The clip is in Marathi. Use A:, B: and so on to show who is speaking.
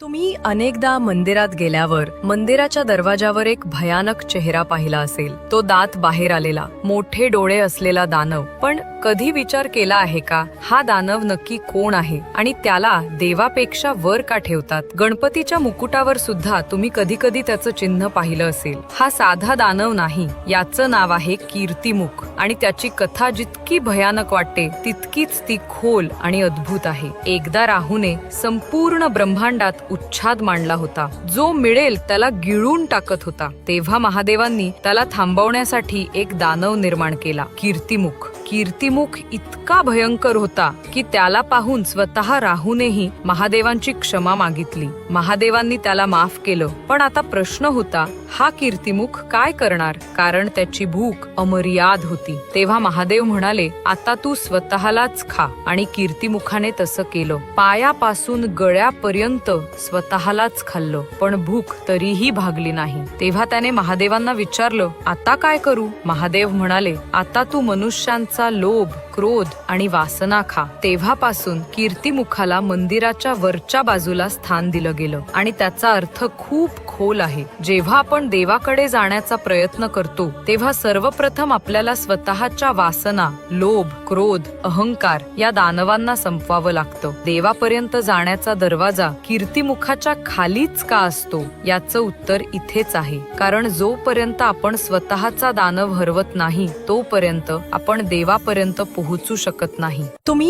A: तुम्ही अनेकदा मंदिरात गेल्यावर मंदिराच्या दरवाजावर एक भयानक चेहरा पाहिला असेल. तो दात बाहेर आलेला, मोठे डोळे असलेला दानव. पण कधी विचार केला आहे का, हा दानव नक्की कोण आहे आणि त्याला देवापेक्षा वर का ठेवतात? गणपतीच्या मुकुटावर सुद्धा तुम्ही कधी कधी त्याचं चिन्ह पाहिलं असेल. हा साधा दानव नाही, याचं नाव आहे कीर्तिमुख आणि त्याची कथा जितकी भयानक वाटते तितकीच ती खोल आणि अद्भुत आहे. एकदा राहूने संपूर्ण ब्रह्मांडात उच्छाद मांडला होता, जो मिळेल त्याला गिळून टाकत होता. तेव्हा महादेवांनी त्याला थांबवण्यासाठी एक दानव निर्माण केला, कीर्तिमुख. कीर्तिमुख इतका भयंकर होता की त्याला पाहून स्वतः राहूनेही महादेवांची क्षमा मागितली. महादेवांनी त्याला माफ केलं. पण आता प्रश्न होता, हा कीर्तिमुख काय करणार? कारण त्याची भूक अमर्याद होती. तेव्हा महादेव म्हणाले, आता तू स्वतःलाच खा. आणि कीर्तिमुखाने तसं केलं. पायापासून गळ्यापर्यंत स्वतःलाच खाल्लं, पण भूक तरीही भागली नाही. तेव्हा त्याने महादेवांना विचारलं, आता काय करू? महादेव म्हणाले, आता तू मनुष्यांचा लोभ, क्रोध आणि वासना खा. तेव्हापासून कीर्तिमुखाला मंदिराच्या वरच्या बाजूला स्थान दिलं गेलं आणि त्याचा अर्थ खूप खोल आहे. जेव्हा आपण देवाकडे जाण्याचा प्रयत्न करतो तेव्हा सर्वप्रथम आपल्याला स्वतःच्या वासना, लोभ, क्रोध, अहंकार या दानवांना संपवावं लागतं. देवापर्यंत जाण्याचा दरवाजा कीर्तिमुखाच्या खालीच का असतो? याचं उत्तर इथेच आहे. कारण जोपर्यंत आपण स्वतःचा दानव हरवत नाही तोपर्यंत आपण देवापर्यंत पोहोचू शकत नाही. तुम्ही